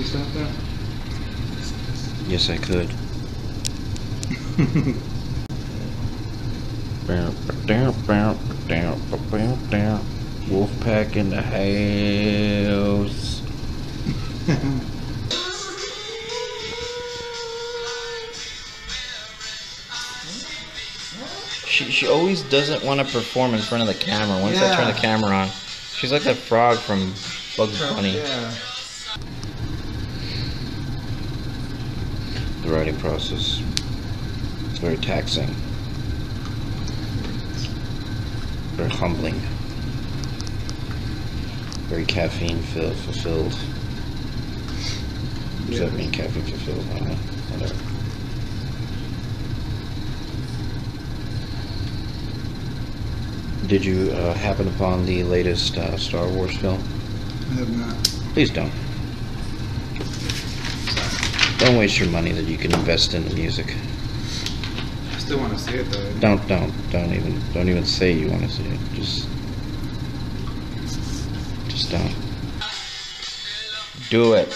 you stop that? Yes, I could. Wolfpack in the house. She always doesn't want to perform in front of the camera. Once I turn the camera on, she's like that frog from Bugs Bunny. Yeah. The writing process. It's very taxing. Very humbling. Very caffeine fulfilled. Does that mean caffeine fulfilled? I don't know. Whatever. Did you happen upon the latest Star Wars film? I have not. Please don't. Don't waste your money that you can invest in the music. I still want to see it though. Don't even say you want to see it. Just don't. Do it.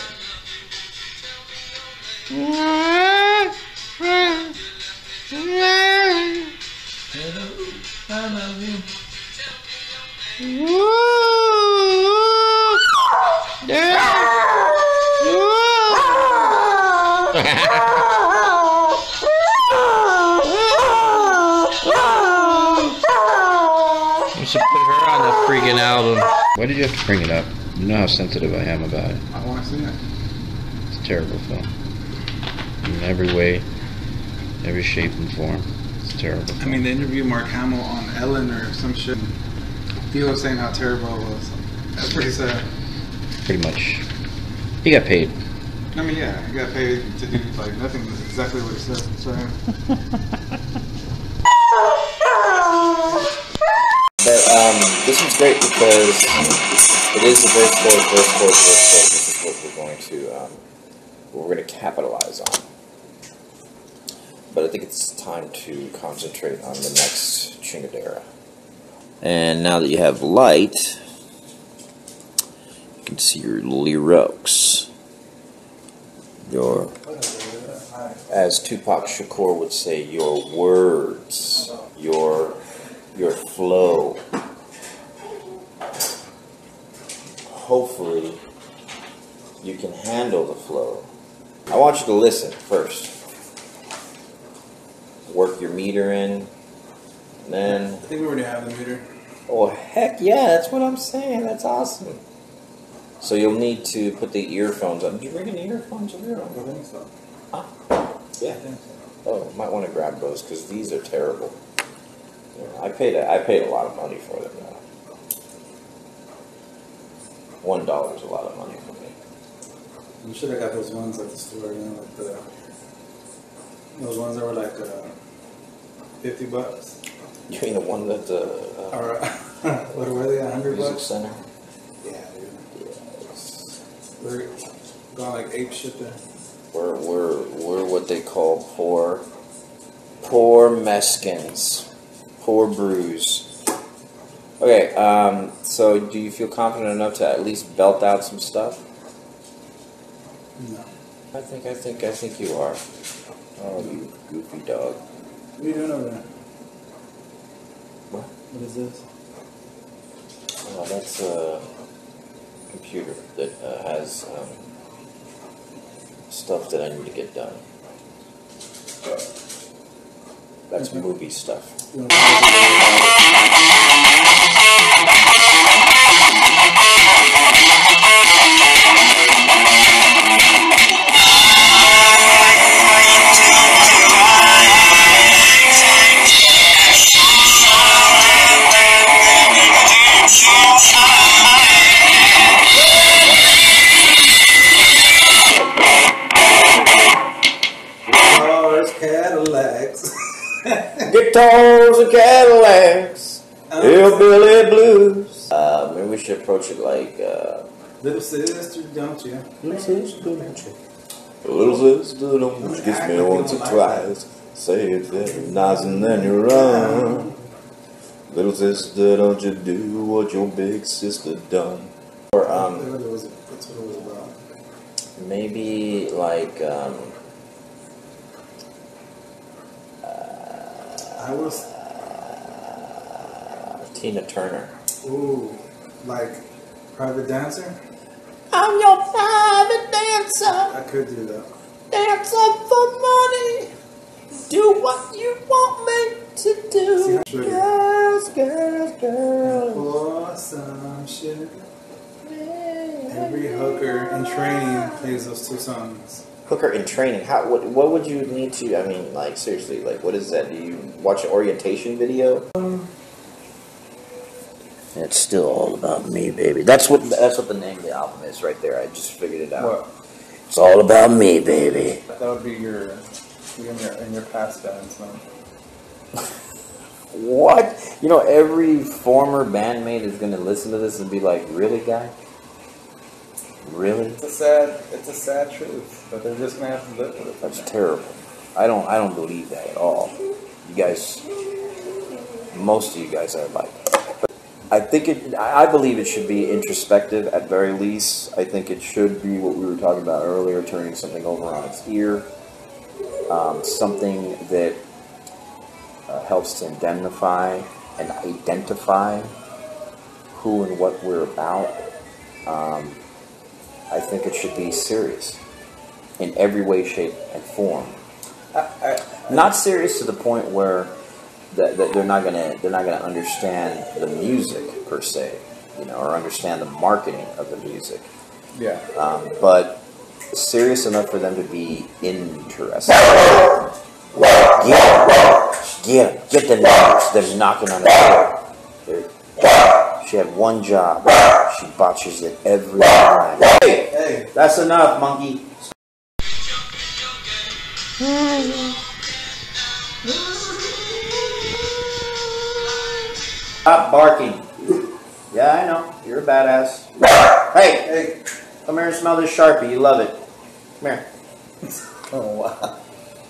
I love you. You should put her on the freaking album. Why did you have to bring it up? You know how sensitive I am about it. I want to see it. It's a terrible film. In every way, every shape and form. It's terrible film. I mean, they interviewed Mark Hamill on Ellen or some shit. Theo was saying how terrible it was. That's pretty sad. Pretty much. He got paid. I mean, yeah, he got paid to do like nothing. That's exactly what he said. So. But this one's great because it is a verse chord. This is what we're going to capitalize on. But I think it's time to concentrate on the next chingadera. And now that you have light, you can see your lyrics. Your, as Tupac Shakur would say, your words, your flow. Hopefully, you can handle the flow. I want you to listen first. Work your meter in, and then... I think we already have the meter. Oh, heck yeah, that's what I'm saying. That's awesome. So you'll need to put the earphones on. Did you bring any earphones over here? I think so. Huh? Yeah. I think so. Oh, might want to grab those because these are terrible. Yeah, I paid a lot of money for them now. $1 is a lot of money for me. You should have got those ones at the store, you know, like those ones that were like $50. You mean the one that Or what were they? $100? Music Center? Yeah, dude. Yeah, We're going like ape shit there. we're what they call poor Mexicans. Poor brews. Okay, so do you feel confident enough to at least belt out some stuff? No. I think you are. Oh, you goofy dog. What are you doing over there? What? What is this? Oh, that's a computer that has stuff that I need to get done. That's movie stuff. Guitars and Cadillacs, hillbilly blues. Maybe we should approach it like Little sister, don't you? little sister, don't you? Little sister, don't you kiss me once or twice? Say it very nice and then you run. Little sister, don't you do what your big sister done? Or That's what it was about. Maybe like I was. Tina Turner. Ooh, like private dancer. I'm your private dancer. I could do that. Dance up for money. Do what you want me to do. Girls, girls, girls. For some shit. Every hooker in training plays those two songs. Hooker in training. How? What would you need to? I mean, like seriously, like what is that? Do you watch an orientation video? It's still all about me, baby. That's what the name of the album is, right there. I just figured it out. What? It's all about me, baby. That would be in your past bands, man. What? You know, every former bandmate is gonna listen to this and be like, "Really, guy? Really?" It's a sad truth, but they're just gonna have to live with it. That's terrible. I don't believe that at all. You guys, most of you guys are like. I believe it should be introspective at very least. I think it should be what we were talking about earlier, turning something over on its ear. Something that helps to indemnify and identify who and what we're about. I think it should be serious in every way, shape, and form. Not serious to the point where that they're not gonna understand the music per se, you know, or understand the marketing of the music. Yeah. But serious enough for them to be interested. Get the numbers. They're knocking on the door. She had one job. She botches it every time. Hey, that's enough, monkey. Stop barking. Yeah, I know. You're a badass. Hey, come here and smell this Sharpie. You love it. Come here. Oh wow.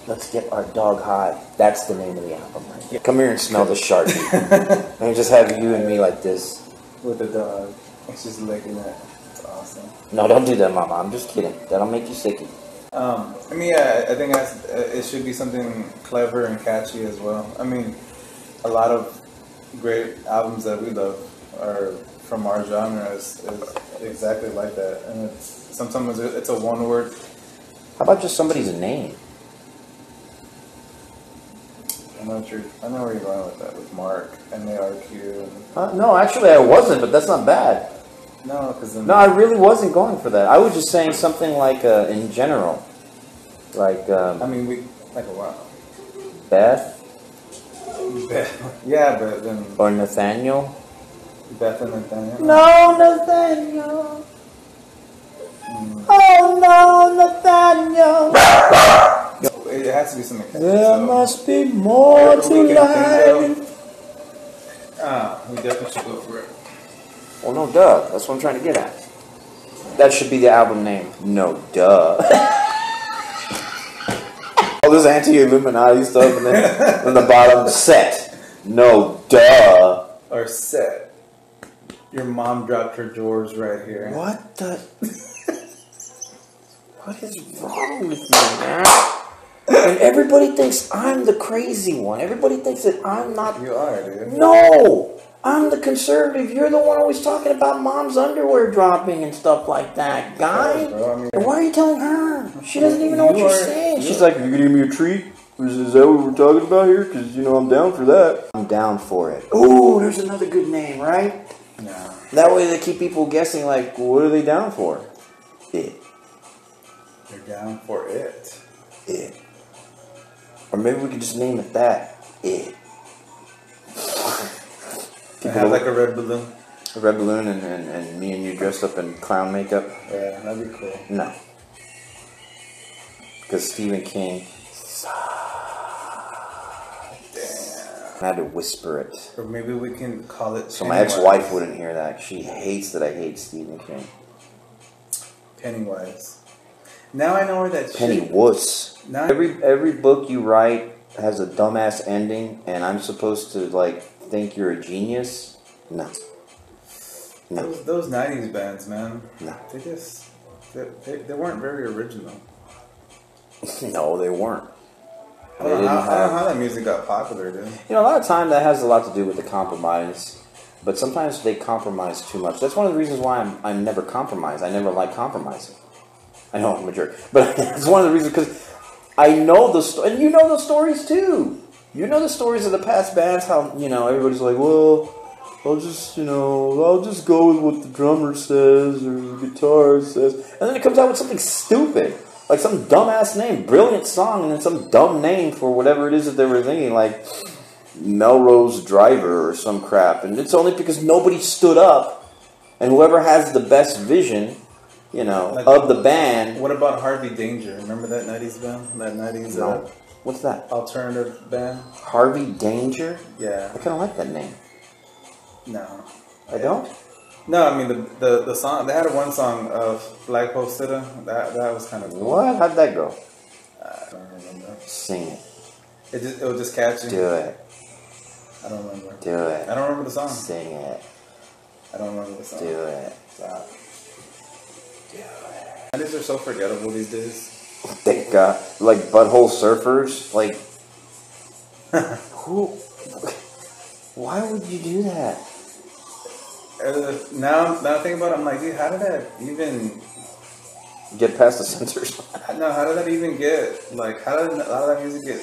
Let's get our dog high. That's the name of the album. Right? Come here and smell the Sharpie. And just have you and me like this. With the dog. It's just licking it. It's awesome. No, don't do that, Mama. I'm just kidding. That'll make you sicky. I mean, yeah, I think it should be something clever and catchy as well. I mean, a lot of great albums that we love are from our genre is exactly like that, and sometimes it's a one word. How about just somebody's name? I know where you're going with that, with Mark and MARQ. No, actually I wasn't, but that's not bad. No, because No, I really wasn't going for that. I was just saying something like in general, like I mean, like a wow. Beth. Yeah, but then Or Nathaniel. Beth and Nathaniel. No, Nathaniel. Oh no, Nathaniel. It has to be something catchy. There must be more to life. We definitely should go for it. Well, no, duh. That's what I'm trying to get at. That should be the album name. No, duh. All this anti-Illuminati stuff, and then on the bottom, set. No, duh. Or set. Your mom dropped her drawers right here. What the? What is wrong with you, man? And everybody thinks I'm the crazy one. Everybody thinks that I'm not. You are, dude. No! I'm the conservative. You're the one always talking about mom's underwear dropping and stuff like that, guy. Bro, I mean, And why are you telling her? She doesn't even know what you're saying. She's like, You gonna give me a treat? Is that what we're talking about here? Because, you know, I'm down for that. I'm down for it. Ooh, there's another good name, right? no. That way they keep people guessing, like, what are they down for? It. You're down for it. It. Or maybe we could just name it that. It. I have like a red balloon. A red balloon and me and you dressed up in clown makeup? Yeah, that'd be cool. No. Because Stephen King. I had to whisper it. Or maybe we can call it. So my ex-wife wouldn't hear that. She hates that I hate Stephen King. Pennywise. Now I know where that Penny shit. Wuss. Now Every book you write has a dumbass ending, and I'm supposed to like think you're a genius? No. No. Those 90s bands, man. No. They just They weren't very original. No, they weren't. I don't know how that music got popular, dude. You know, a lot of time that has a lot to do with the compromise, but sometimes they compromise too much. That's one of the reasons why I'm never compromised. I never like compromising. I know I'm a jerk, but it's one of the reasons because I know and you know the stories too. You know the stories of the past bands. How everybody's like, well, I'll just go with what the drummer says or the guitar says, and then it comes out with something stupid. Like some dumbass name, brilliant song, and then some dumb name for whatever it is that they were thinking, like Melrose Driver or some crap. And it's only because nobody stood up, and whoever has the best vision, of the band. What about Harvey Danger? Remember that 90s band? That 90s No. What's that? Alternative band? Harvey Danger? Yeah. I kind of like that name. No. I don't? No, I mean the song. They had one song of Flagpole Sitta. That was kind of cool. What? How'd that go? I don't remember. Sing it. It was just catchy. Do it. I don't remember. Do it. I don't remember the song. Sing it. I don't remember the song. Do it. Stop. Do it. And these are so forgettable these days. They got like butthole surfers. Like who? Why would you do that? Now I think about it, I'm like, dude, how did that even Get past the censors? No, how did that even get, like, how did a lot of that music get,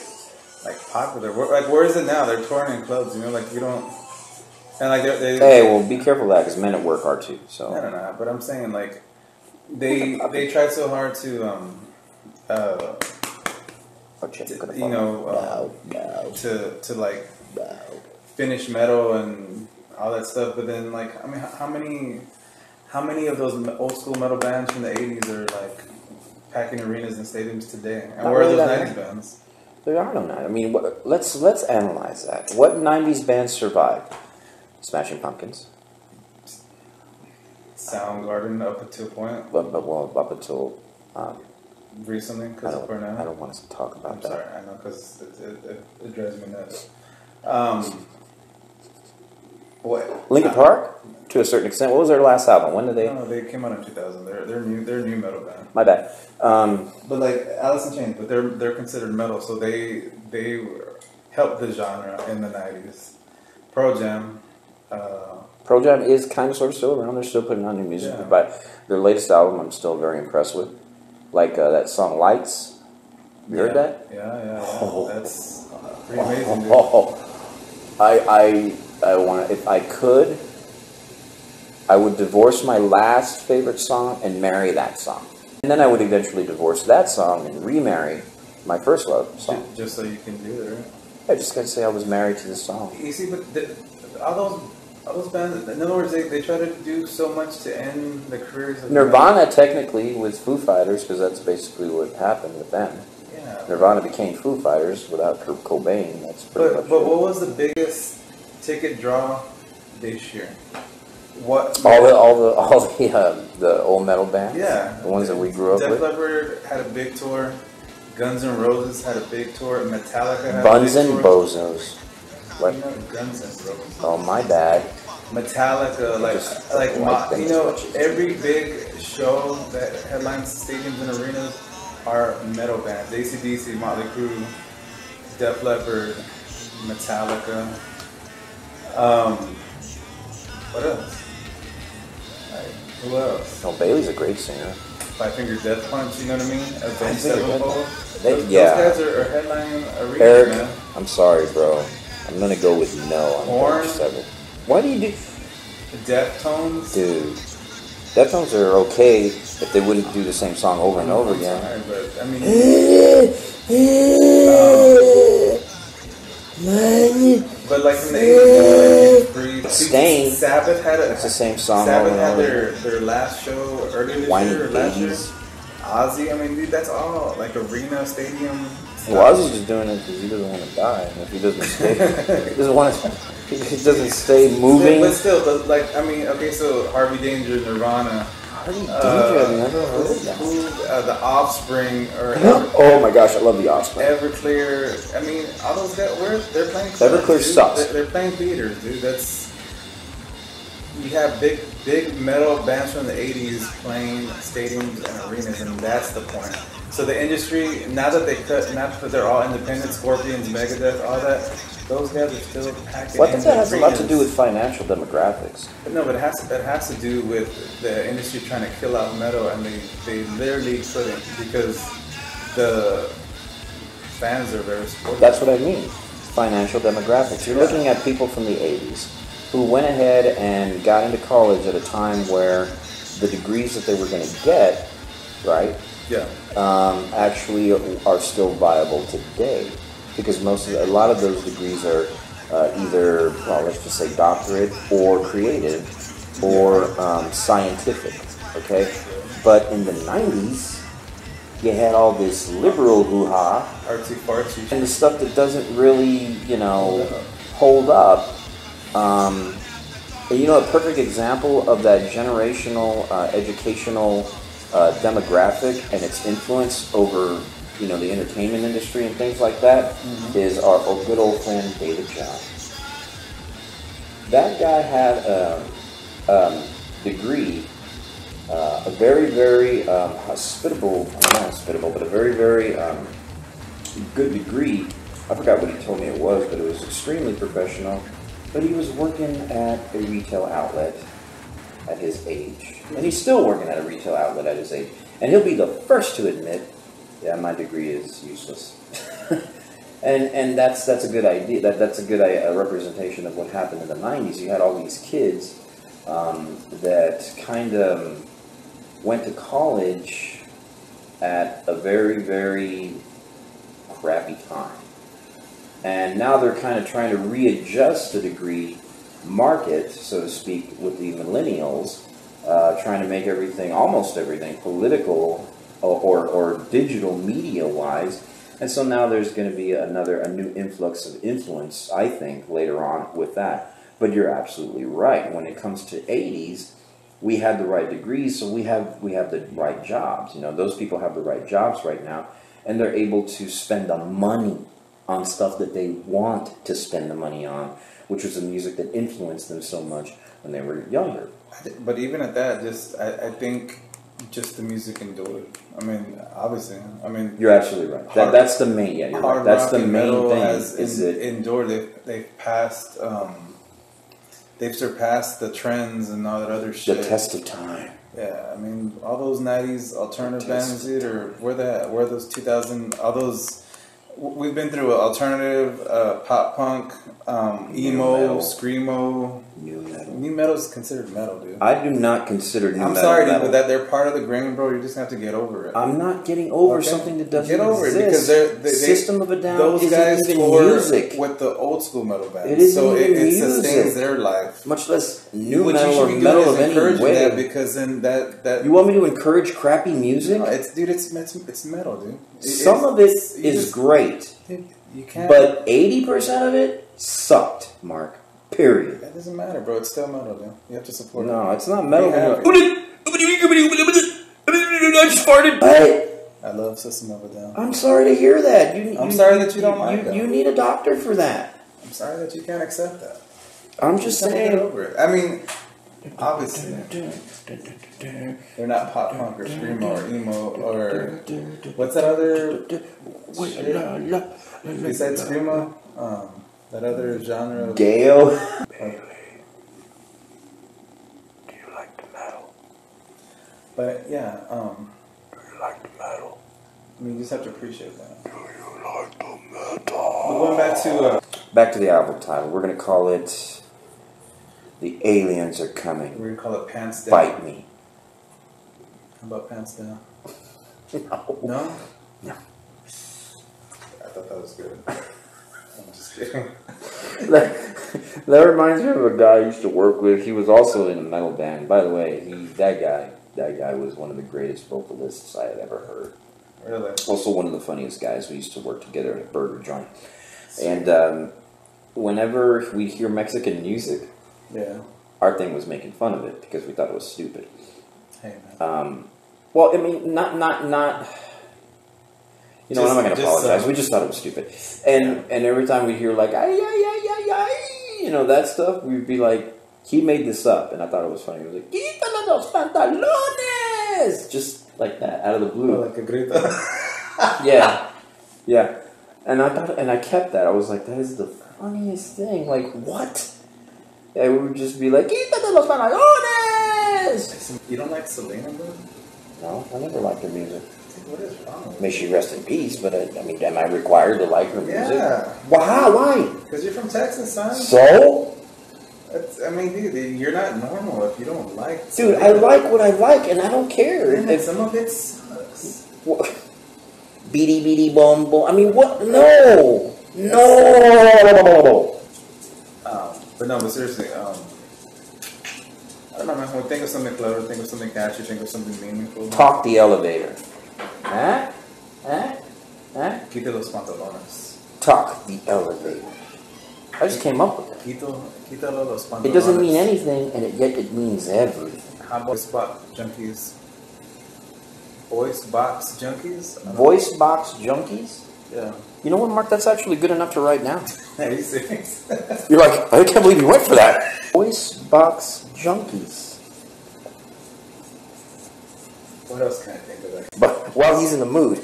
like, popular? Where is it now? They're touring in clubs, like, you don't, and, like, they Hey, well, be careful of that, because men at work are too, so. No, but I'm saying, like, they tried so hard to, to like, finish metal and all that stuff, but then, like, I mean, how many of those old school metal bands from the 80s are, like, packing arenas and stadiums today? And where are those 90s bands? There are no 90s. I mean, let's analyze that. What 90s bands survived? Smashing Pumpkins. Soundgarden up until a point. Well, up until... recently, because of Burnout. I don't want to talk about that. I'm sorry, I know, because it drives me nuts. What? Linkin Park, to a certain extent. What was their last album? When did they? No, they came out in 2000. They're a new metal band. My bad. But like Alice in Chains, but they're considered metal, so they helped the genre in the 90s. Pearl Jam. Pearl Jam is kind of sort of still around. They're still putting out new music, but their latest album I'm still very impressed with. Like that song Lights. You heard that? Yeah. Oh. That's pretty amazing. Dude. I want to, if I could, I would divorce my last favorite song and marry that song. And then I would eventually divorce that song and remarry my first love song. Just so you can do it, right? I just got to say I was married to this song. You see, but all those bands, in other words, they try to do so much to end the careers of Nirvana, technically, with Foo Fighters, because that's basically what happened with them. Yeah. Nirvana became Foo Fighters without Kurt Cobain. That's pretty much But it. what was the biggest ticket draw this year? What? All the old metal bands. Yeah. The ones that we grew up with. Def Leppard had a big tour. Guns N' Roses had a big tour. Metallica had Buns a big and tour. Bozos. What? You know, Guns N' Roses. Oh, my bad. Metallica, every big show that headlines stadiums and arenas are metal bands. AC/DC, Motley Crue, Def Leppard, Metallica. What else? Who else? No, Bailey's a great singer. Five Finger Death Punch, you know what I mean? Avenged Sevenfold. Those guys are headlining arenas, Eric, man. I'm sorry, bro. I'm gonna go with no on Korn? Avenged Sevenfold. Why do you do... Deftones. Dude. Deftones are okay if they wouldn't do the same song over and over again. Sorry, but, I mean... but like from the 80s, Stain. Sabbath had It's the same song Sabbath over and had over. their last show earlier this Whiny year or last year. Babies. Ozzy, I mean, dude, that's all like arena, stadium. Well, Ozzy's just doing it because he doesn't want to die. And if he doesn't stay, he doesn't want to. He doesn't stay moving. But still, like, I mean, okay, so Harvey Danger, Nirvana. Harvey Danger, I've never heard of that. The Offspring, or oh my gosh, I love the Offspring. Everclear. I mean, all those guys, they're playing. Everclear sucks. They're playing theaters, dude. That's. you have big metal bands from the 80s playing stadiums and arenas, and that's the point. So the industry, now that they're all independent, Scorpions, Megadeth, all that, those guys are still packing. Well, I think that has a lot to do with financial demographics. But no, but it has to do with the industry trying to kill out metal, and they literally couldn't because the fans are very supportive. That's what I mean. Financial demographics. You're looking at people from the 80s who went ahead and got into college at a time where the degrees that they were going to get, right? Yeah. Actually are still viable today, because a lot of those degrees are either, well, let's just say doctorate or creative or scientific, okay? But in the 90s, you had all this liberal hoo-ha Artsy-fartsy. and the stuff that doesn't really, hold up. And a perfect example of that generational educational demographic and its influence over, the entertainment industry and things like that is our good old friend David Jones. That guy had a degree, a very, very not hospitable, but a very, very good degree. I forgot what he told me it was, but it was extremely professional. But he was working at a retail outlet at his age. And he's still working at a retail outlet at his age. And he'll be the first to admit, yeah, my degree is useless. and that's a good idea. That's a good representation of what happened in the 90s. You had all these kids that kind of went to college at a very, very crappy time. And now they're kind of trying to readjust the degree market, so to speak, with the millennials, trying to make almost everything, political or digital media-wise. And so now there's going to be a new influx of influence, I think, later on with that. But you're absolutely right. When it comes to 80s, we had the right degrees, so we have the right jobs. Those people have the right jobs right now, and they're able to spend the money on stuff that they want to spend the money on, which was the music that influenced them so much when they were younger. But even at that, I think just the music endured. I mean, obviously. I mean, you're absolutely right. That's the main. Yeah, you're right. That's the main thing. Has endured. They've passed. They've surpassed the trends and all that other shit. The test of time. Yeah, I mean, all those 90s alternative bands, dude, or where those 2000, all those. We've been through alternative, pop punk, emo, screamo. New metal. New metal is considered metal, dude. I do not consider new metal. I'm sorry, dude, but that they're part of the grain, bro. You just have to get over it. I'm not getting over something that doesn't get over exist. It because System of a Down those guys isn't even tour music with the old school metal bands. It isn't so even it music. Sustains their life. Much less new What metal you should or be metal doing of is any encouraging way. that, because then that you want me to encourage crappy music? No, it's metal, dude. Some of it is great. You can't. But 80% of it sucked, Mark. Period. That doesn't matter, bro. It's still metal, dude. You have to support it. No, it's not metal. I just farted. I love System of a Down. I'm sorry to hear that. I'm sorry that you don't like that. You need a doctor for that. I'm sorry that you can't accept that. I'm just saying. Get over it. I mean, obviously, they're not pop punk or screamo or emo or what's that other shit? Besides screamo, that other genre of Gale. Bailey, do you like the metal? But yeah, Do you like the metal? I mean, you just have to appreciate that. Do you like the metal? But going back to the album title. We're gonna call it "The Aliens Are Coming." we're gonna call it Pants Down. Fight me. How about Pants Down? No. No? No. I thought that was good. I'm just kidding. That reminds me of a guy I used to work with. He was also in a metal band. By the way, that guy was one of the greatest vocalists I had ever heard. Really? Also one of the funniest guys. We used to work together at a burger joint. And whenever we hear Mexican music, Yeah. our thing was making fun of it because we thought it was stupid. Hey, man. Well, I mean, not. You know what? I'm not going to apologize. We just thought it was stupid. And every time we hear like, ay, ay, ay, ay, ay, that stuff, we'd be like, He made this up, and I thought it was funny. He was like, "Quítale los pantalones!" Just like that, out of the blue. Oh, like a grito. Yeah. Yeah. And I thought, and I kept that. I was like, that is the funniest thing. Like, what? Yeah, we would just be like, "Quítate los pantalones!" You don't like Selena, bro? No, I never liked her music. What is wrong? May she rest in peace, but I mean, am I required to like her music? Yeah. Why? Because you're from Texas, son. So? I mean, dude, you're not normal if you don't like. Dude, I like what I like, and I don't care. And some of it sucks. What? Beady beady bum bum. I mean, what? No. But no, but seriously, I don't know, man. When think of something clever, think of something catchy, think of something meaningful. Talk the elevator. Huh? Quita los pantalones. Talk the elevator. I just came up with it. Quítalo los pantalones. It doesn't mean anything, and yet it means everything. How about voice box junkies? Voice box junkies? Voice box junkies? Yeah. You know what, Mark? That's actually good enough to write down. Are you serious? You're like, I can't believe you went for that. Voice box junkies. What else can I think of? That? But while he's in the mood.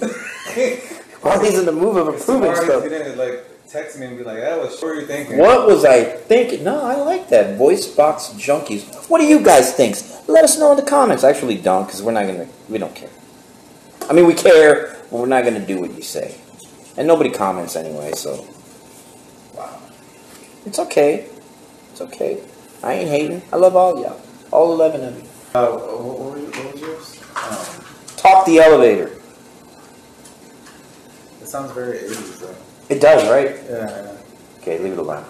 While he's in the mood of approving stuff. He's gonna like text me and be like, "That was sure you thinking." What was I thinking? No, I like that. Voice box junkies. What do you guys think? Let us know in the comments. Actually, don't, because we don't care. I mean, we care, but we're not gonna do what you say. And nobody comments anyway, so. Wow. It's okay. It's okay. I ain't hating. I love all y'all. All 11 of you. What was yours? Talk the elevator. It sounds very 80s, though. It does, right? Yeah. Okay, leave it alone.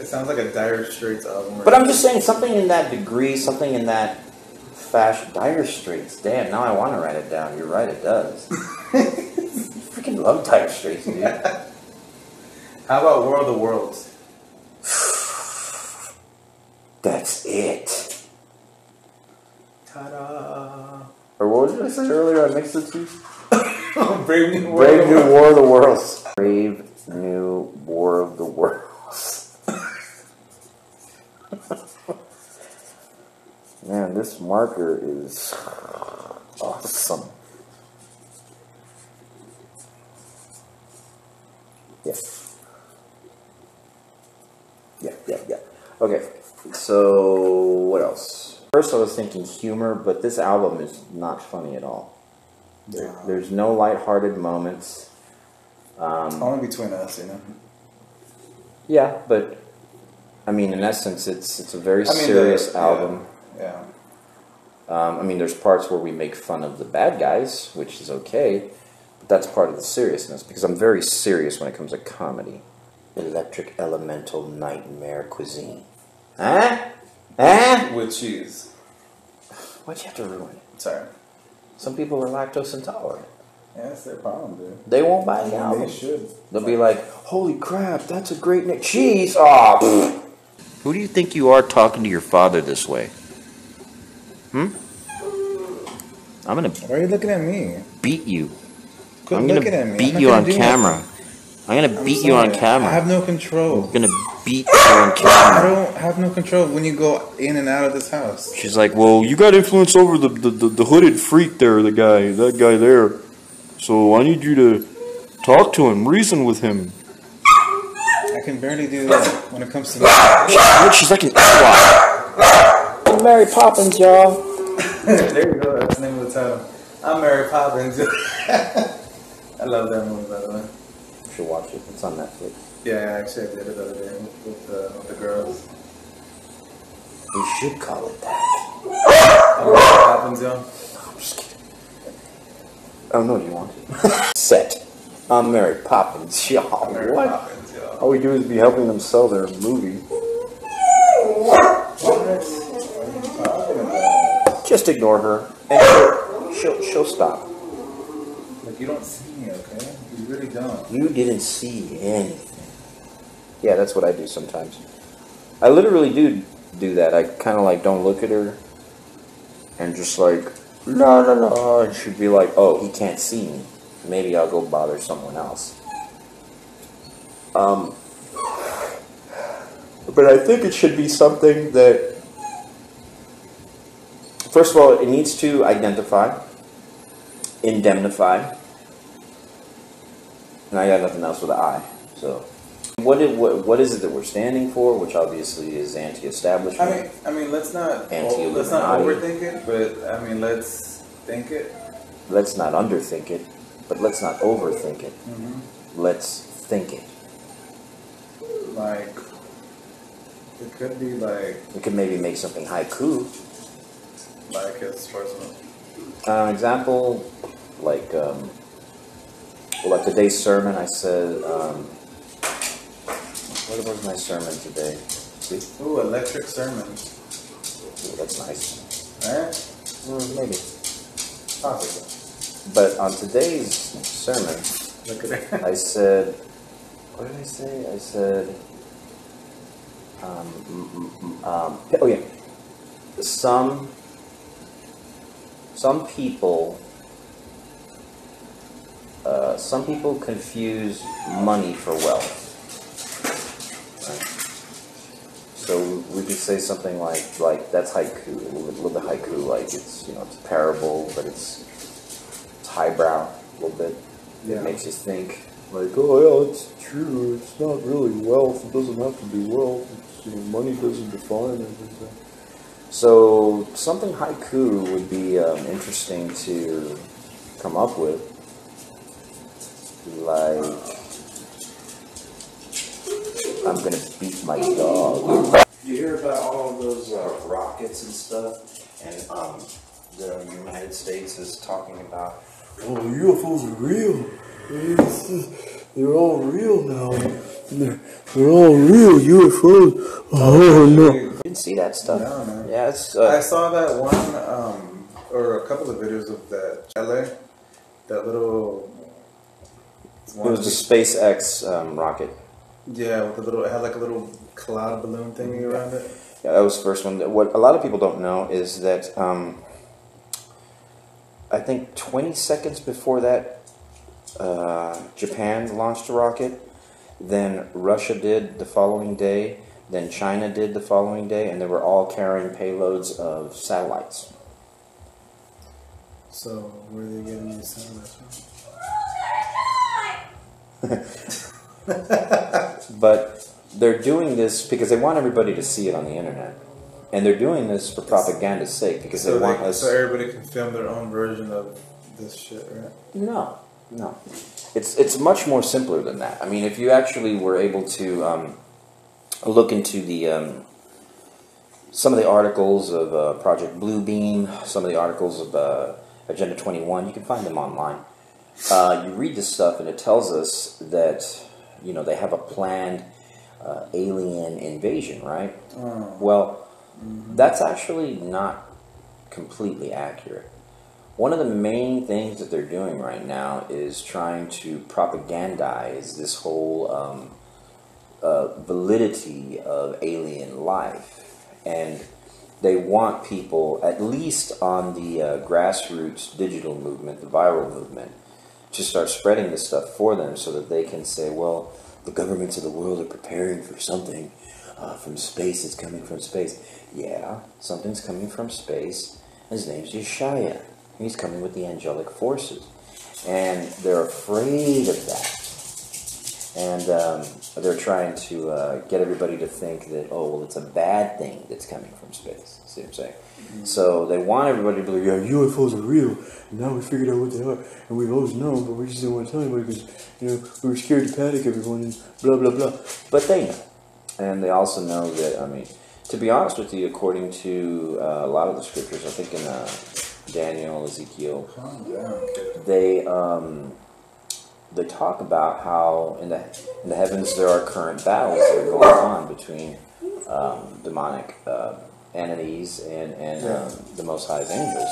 It sounds like a Dire Straits album. But I'm just saying, something in that degree, something in that fashion. Dire Straits. Damn, now I want to write it down. You're right, it does. Freaking love Dire Straits, dude. How about World of Worlds? That's it. Ta-da! Or what was it earlier? I mixed it too. Brave New Brave New War of the Worlds. Brave New War of the Worlds. Man, this marker is awesome. Yeah. Okay, so what else? First I was thinking humor, but this album is not funny at all. There's no lighthearted moments. Only between us, you know. Yeah, but I mean, in essence, it's a very serious album. Yeah. I mean, there's parts where we make fun of the bad guys, which is okay, but that's part of the seriousness, because I'm very serious when it comes to comedy. Electric Elemental Nightmare Cuisine. Huh? With cheese. Why'd you have to ruin it? Sorry. Some people are lactose intolerant. Yeah, that's their problem, dude. They won't buy the album. They should. They'll be like, holy crap, that's a great name. Cheese! Oh, who do you think you are talking to your father this way? I'm gonna Why are you looking at me? beat you. Quit I'm looking at gonna me. beat I'm you not on gonna do camera. nothing. I'm gonna beat you on camera. I have no control. I'm gonna beat you on I camera. don't have no control when you go in and out of this house. She's like, well, you got influence over the hooded freak there, that guy there. So I need you to talk to him, reason with him. I can barely do that when it comes to She's like an Ewok. I'm Mary Poppins, y'all. There you go. That's the name of the title. I'm Mary Poppins. I love that movie, by the way. You should watch it. It's on Netflix. Yeah, actually, I did it the other day with the girls. We should call it that. I'm Mary Poppins, yo. I'm just kidding. Oh, no, you want it. Set. I'm Mary Poppins, y'all. Mary What? Poppins, yo. All we do is be helping them sell their movie. Just ignore her, and she'll stop. Like, you don't see me, okay? You really don't. You didn't see anything. Yeah, that's what I do sometimes. I literally do that. I kind of like don't look at her, and just like no, and she'd be like, "Oh, he can't see me. Maybe I'll go bother someone else." But I think it should be something that, first of all, it needs to identify, indemnify, and I got nothing else with an I. So, what is it that we're standing for? Which obviously is anti-establishment. I mean, let's not overthink it, but I mean, let's think it. Let's not underthink it, but let's not overthink it. Mm-hmm. Let's think it. Like, it could be like. We could maybe make something haiku. Like his personal. Example, like today's sermon, I said, what was my sermon today? See? Ooh, electric sermon. Ooh, that's nice. Alright? Maybe. Possible. But on today's sermon, Look at it. I said, what did I say? I said, oh yeah, some people confuse money for wealth. Right? So we could say something like that's haiku, a little bit haiku, like it's it's a parable, but it's highbrow a little bit. Yeah. It makes you think. Like, oh yeah, it's true. It's not really wealth. It doesn't have to be wealth. It's, money doesn't define everything. So something haiku would be interesting to come up with. Like, I'm gonna beat my dog. You hear about all of those rockets and stuff, and the United States is talking about. Oh, UFOs are real. They're all real now. They're all real UFOs. Oh no! You didn't see that stuff? No, man. Yeah, it's. I saw that one, or a couple of videos of that LA, that little. It was the SpaceX rocket. Yeah, with the little, it had like a little cloud balloon thingy around it. Yeah, that was the first one. What a lot of people don't know is that I think 20 seconds before that, Japan launched a rocket. Then Russia did the following day. Then China did the following day, and they were all carrying payloads of satellites. So where are they getting these satellites from? But they're doing this because they want everybody to see it on the internet, and they're doing this for propaganda's sake because they want us. So everybody can film their own version of this shit, right? No. It's much more simpler than that. I mean, if you actually were able to look into the some of the articles of Project Bluebeam, some of the articles of Agenda 21, you can find them online. You read this stuff, and it tells us that they have a planned alien invasion, right? Oh. Well, that's actually not completely accurate. One of the main things that they're doing right now is trying to propagandize this whole validity of alien life. And they want people, at least on the grassroots digital movement, the viral movement, to start spreading this stuff for them so that they can say, well, the governments of the world are preparing for something from space. It's coming from space. Yeah, something's coming from space. His name's Yeshaya. He's coming with the angelic forces. And they're afraid of that. And they're trying to get everybody to think that, oh, well, it's a bad thing that's coming from space. See what I'm saying? Mm-hmm. So they want everybody to believe, yeah, UFOs are real. And now we figured out what they are. And we've always known, but we just didn't want to tell anybody because, we were scared to panic everyone and blah, blah, blah. But they know. And they also know that, I mean, to be honest with you, according to a lot of the scriptures, I think in Daniel, Ezekiel, they talk about how in the heavens there are current battles that are going on between demonic entities and the Most High's angels.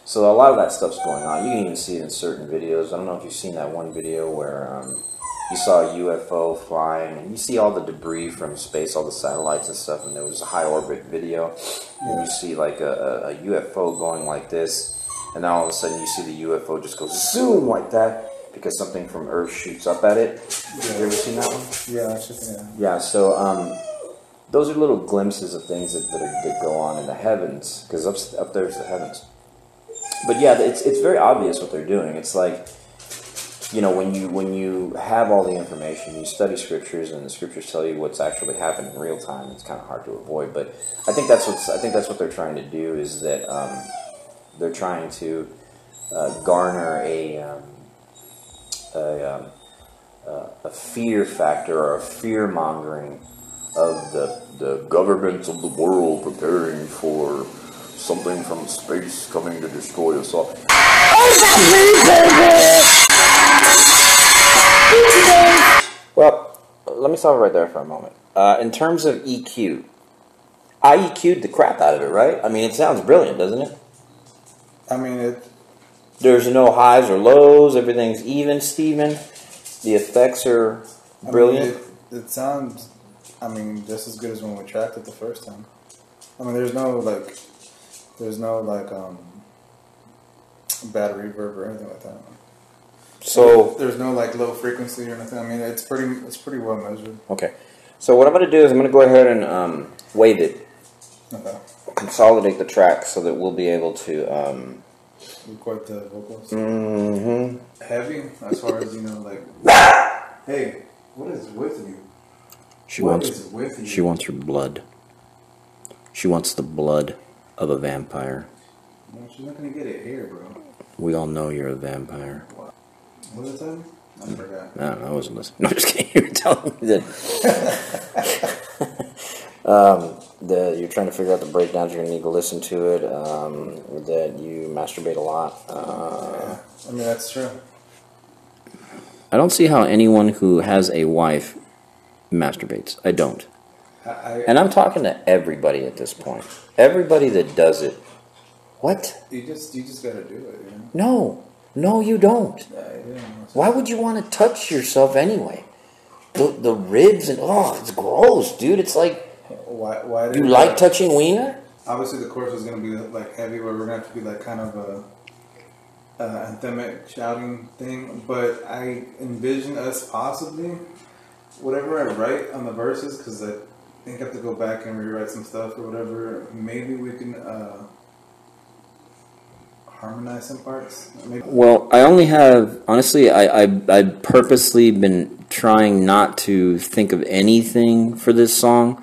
So a lot of that stuff's going on. You can even see it in certain videos. I don't know if you've seen that one video where you saw a UFO flying, and you see all the debris from space, all the satellites and stuff, and there was a high orbit video, and you see like a UFO going like this, and then all of a sudden you see the UFO just go zoom like that, because something from Earth shoots up at it. Have you ever seen that one? Yeah, I should think. Yeah, so those are little glimpses of things that go on in the heavens, because up there's the heavens. But yeah, it's very obvious what they're doing. It's like, you know, when you have all the information, you study scriptures, and the scriptures tell you what's actually happening in real time. It's kind of hard to avoid, but I think that's what they're trying to do, is that they're trying to garner a fear factor, or a fear mongering of the governments of the world preparing for something from space coming to destroy us all. Well, let me stop right there for a moment. In terms of EQ, I EQ'd the crap out of it, right? I mean, it sounds brilliant, doesn't it? I mean, There's no highs or lows. Everything's even, Steven. The effects are brilliant. I mean, it sounds, I mean, just as good as when we tracked it the first time. I mean, there's no bad reverb or anything like that. So there's no like low frequency or anything. I mean, it's pretty well measured. okay. So what I'm going to do is I'm going to go ahead and wave it. Okay. Consolidate the track so that we'll be able to Record the vocals. Mm-hmm. Heavy, as far as, you know, like. Hey, what is with you? She What wants is with you? she wants her blood. She wants the blood of a vampire. No, she's not gonna get it here, bro. We all know you're a vampire. What was it? I forgot. No, I wasn't listening. No, just kidding. You were telling me that. You're trying to figure out the breakdowns. You're going to need to listen to it. That you masturbate a lot. Yeah. I mean, that's true. I don't see how anyone who has a wife masturbates. I don't. And I'm talking to everybody at this point. Everybody that does it. What? You just gotta do it, you know? No, you don't. Yeah. Why would you want to touch yourself anyway? The ribs and it's gross, dude. It's like Why you like touching wiener? Obviously, the chorus is gonna be like heavy, where we're gonna have to be like kind of a anthemic shouting thing. But I envision us possibly, whatever I write on the verses, because I think I have to go back and rewrite some stuff or whatever. Maybe we can harmonize some parts. Maybe. Well, I only have, honestly, I've purposely been trying not to think of anything for this song.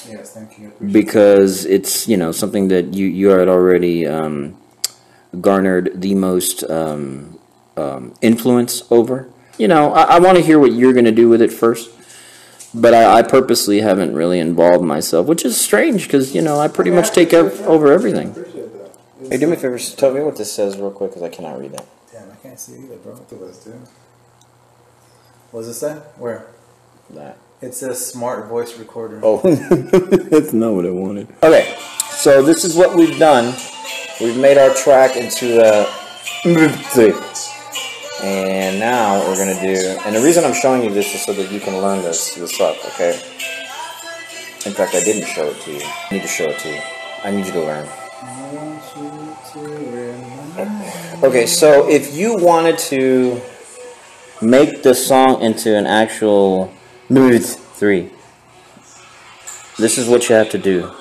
Yes, thank you. Because it's, you know, something that you had already garnered the most influence over. You know, I want to hear what you're going to do with it first. But I purposely haven't really involved myself, which is strange because, you know, I pretty much take over everything. Hey, do me a favor, tell me what this says real quick because I cannot read that. Damn, I can't see either, bro. What does it do? What does it say? Where? That. It says smart voice recorder. Oh, that's not what I wanted. Okay, so this is what we've done. We've made our track into a... And now what we're going to do... And the reason I'm showing you this is so that you can learn this up, okay? In fact, I didn't show it to you. I need to show it to you. I need you to learn. Okay, so if you wanted to make the song into an actual 3, this is what you have to do.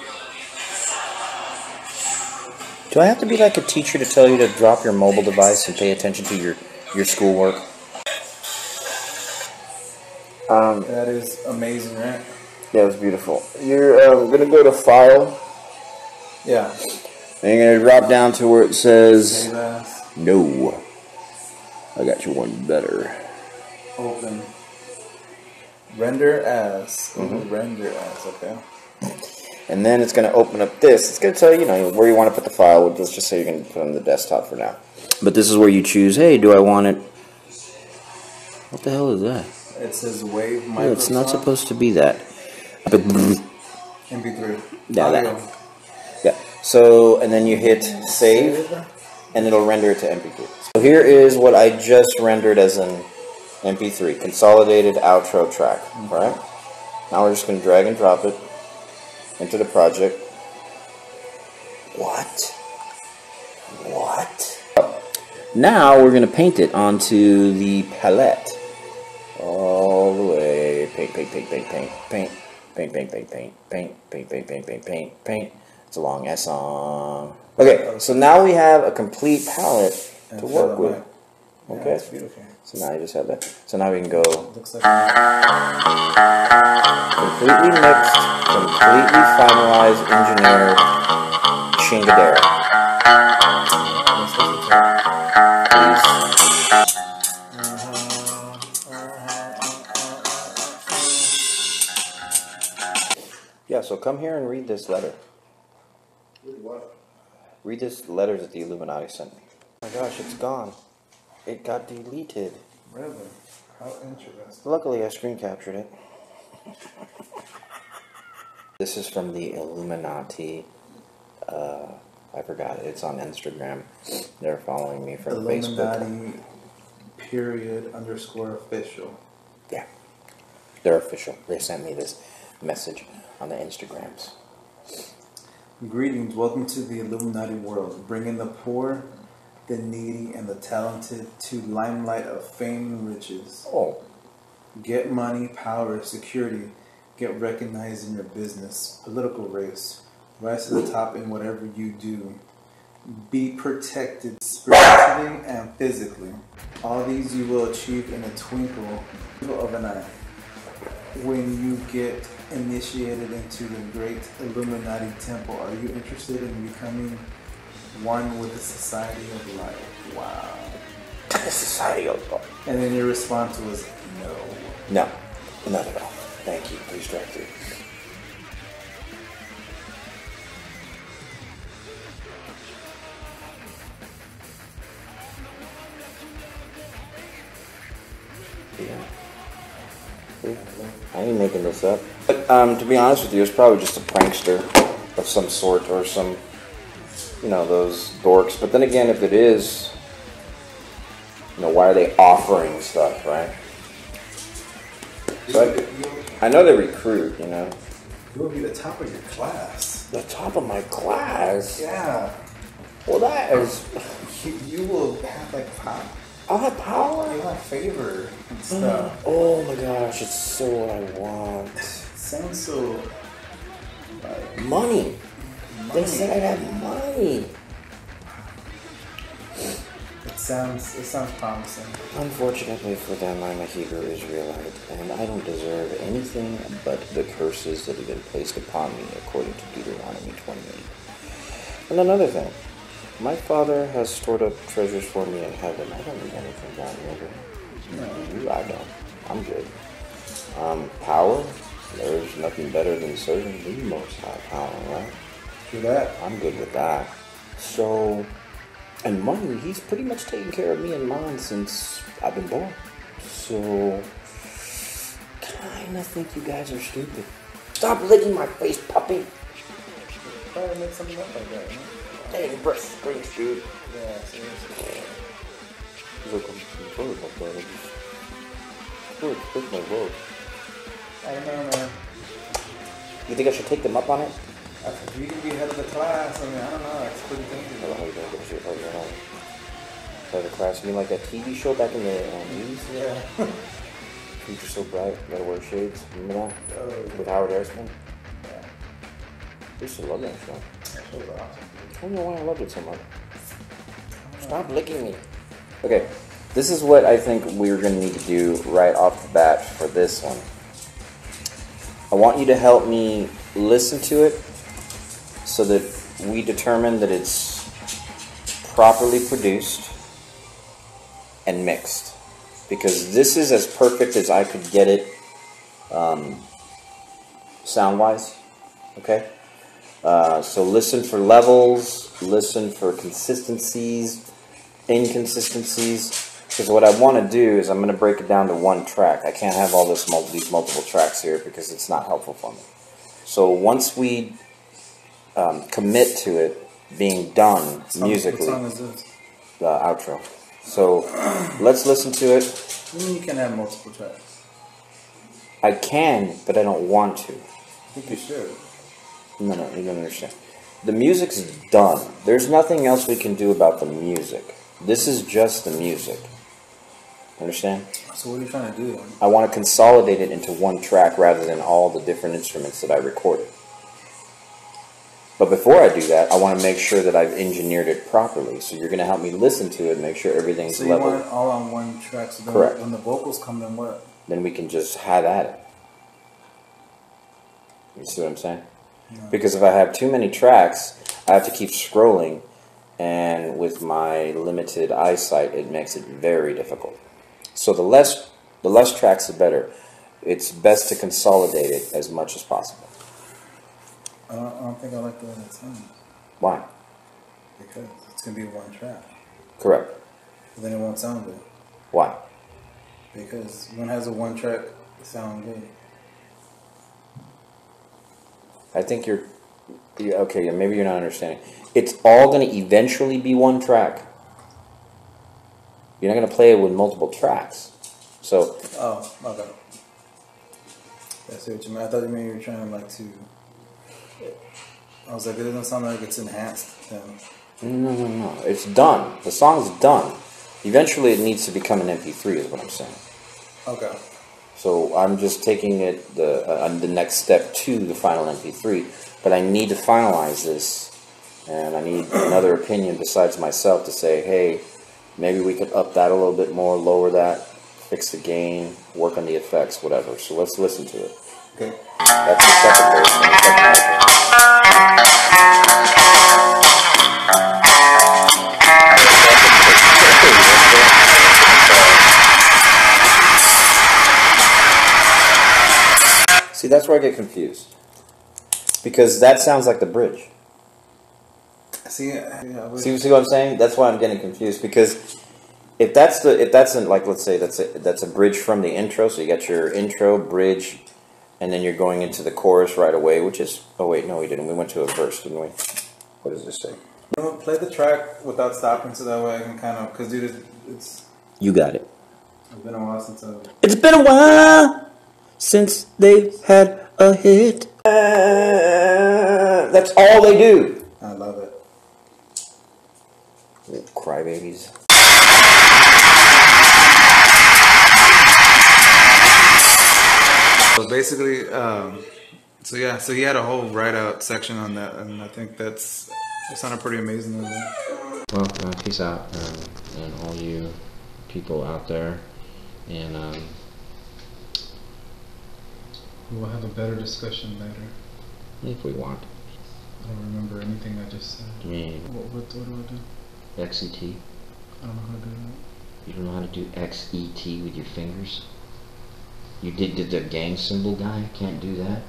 Do I have to be like a teacher to tell you to drop your mobile device and pay attention to your schoolwork? That is amazing, right? Yeah, it was beautiful. You're going to go to File. Yeah. And you're going to drop down to where it says... Save as. No. I got you one better. Open. Render as. Render as, okay. And then it's going to open up this. It's going to tell you, where you want to put the file. Let's just say you're going to put it on the desktop for now. But this is where you choose, hey, do I want it... What the hell is that? It says wave microphone. No, it's not supposed to be that. MP3. Yeah, that. Yeah. So, and then you hit save, and it'll render it to MP3. So here is what I just rendered as an MP3, consolidated outro track, right? Now we're just going to drag and drop it into the project. What? Now we're going to paint it onto the palette. All the way. Paint. Paint, paint, paint, paint, paint, paint, paint, paint, paint, paint, paint. It's a long S song. Okay, so now we have a complete palette to work with. Okay. Yeah, it's beautiful. So now you just have that. So now we can go Looks like completely mixed, completely finalized, engineered, chingadera. Yeah, so come here and read this letter. Read what? Read this letter that the Illuminati sent me. Oh my gosh, it's gone. It got deleted. Really? How interesting. Luckily, I screen captured it. This is from the Illuminati. I forgot it. It's on Instagram. They're following me from Facebook. Illuminati _official. Yeah, they're official. They sent me this message on the Instagrams. Greetings, welcome to the Illuminati world, bringing the poor, the needy, and the talented to limelight of fame and riches. Oh. Get money, power, security, get recognized in your business, political race, rise to the top in whatever you do. Be protected spiritually and physically. All these you will achieve in a twinkle of an eye. When you get initiated into the great Illuminati temple, are you interested in becoming one with the Society of Light? Wow. The Society of Light. And then your response was no. No, not at all. Thank you. Please drive through. I ain't making this up. But to be honest with you, it's probably just a prankster of some sort, or some, you know, those dorks. But then again, if it is, you know, why are they offering stuff, right? So I know they recruit, you know. You will be the top of your class. The top of my class? Yeah. Well, that is... You will have like power. I'll have power? You'll have favor and stuff. Oh my gosh, it's so what I want. It sounds so... like... Money. They said I'd have money. It sounds promising. Unfortunately for them, I'm a Hebrew Israelite, and I don't deserve anything but the curses that have been placed upon me, according to Deuteronomy 28. And another thing, my Father has stored up treasures for me in heaven. I don't need anything down here. No, I don't. I'm good. Power, there's nothing better than serving the Most High Power, right? Do that. I'm good with that. So... and money, he's pretty much taken care of me and mine since I've been born. So, kinda think you guys are stupid. Stop licking my face, puppy! Probably make something up like that, you know? Hey, breast screams, dude. Yeah, seriously. Look, I'm sorry about that. I just expect my vote. I don't know, man. You think I should take them up on it? If you can be head of the class, I mean, I don't know, that's pretty I don't dangerous. know how you don't get shit right now. Head of the class, you mean like that TV show back in the 80s? Yeah. Future So Bright, gotta wear shades, remember that? Oh, With Howard Harrison? yeah. I used to love that show. That was awesome. I don't know why I loved it so much. Stop licking me. Okay, this is what I think we're going to need to do right off the bat for this one. I want you to help me listen to it so that we determine that it's properly produced and mixed. Because this is as perfect as I could get it sound-wise. Okay? So listen for levels, listen for consistencies, inconsistencies, because what I want to do is I'm going to break it down to one track. I can't have all these multiple tracks here because it's not helpful for me. So once we commit to it being done musically, what song is this? the outro. So let's listen to it. You can have multiple tracks. I can, but I don't want to. I think you should. No, you don't understand. The music's done. There's nothing else we can do about the music. This is just the music. Understand? So what are you trying to do? I want to consolidate it into one track rather than all the different instruments that I recorded. But before I do that, I want to make sure that I've engineered it properly. So you're going to help me listen to it and make sure everything's so you level. want it all on one track. So then Correct. When the vocals come, then what? Then we can just have at it. You see what I'm saying? No. Because if I have too many tracks, I have to keep scrolling, and with my limited eyesight, it makes it very difficult. So the less tracks, the better. It's best to consolidate it as much as possible. I don't think I like the way that sounds. Why? Because it's going to be one track. Correct. But then it won't sound good. Why? Because one has a one track sound good. I think you're okay, maybe you're not understanding. It's all going to eventually be one track. You're not going to play it with multiple tracks. So. Oh, okay. I see what you mean. I thought you meant you were trying like to. I was like, it doesn't sound like it's enhanced. Then. No. It's done. The song's done. Eventually, it needs to become an MP3, is what I'm saying. Okay. So I'm just taking it the next step to the final MP3, but I need to finalize this, and I need another opinion besides myself to say, hey, maybe we could up that a little bit more, lower that, fix the gain, work on the effects, whatever. So let's listen to it. Okay. That's the second verse. And the second verse. See, that's where I get confused. Because that sounds like the bridge. See what I'm saying? That's why I'm getting confused. Because if that's like, let's say that's a bridge from the intro. So you got your intro, bridge, and then you're going into the chorus right away, which is, oh wait, no we didn't. We went to a verse, didn't we? What does this say? You know, play the track without stopping so that way I can kind of, because dude, it's. You got it. It's been a while since I've. It's been a while since they've had a hit. That's all they do. I love it. Crybabies. So basically, so he had a whole write-out section on that, and I think it sounded pretty amazing. Well, peace out, and all you people out there, and we'll have a better discussion later. if we want. I don't remember anything I just said. You mean What do I do? XET? I don't know how to do that. You don't know how to do XET with your fingers? You did the gang symbol guy? Can't do that?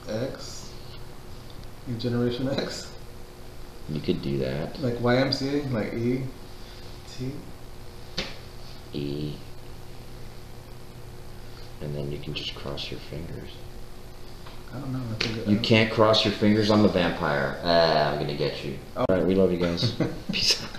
X? Generation X? You could do that. Like YMCA? Like E? T? E. And then you can just cross your fingers. I don't know. I think You can't cross your fingers. I'm a vampire. I'm gonna get you. Oh. Alright, we love you guys. Peace out.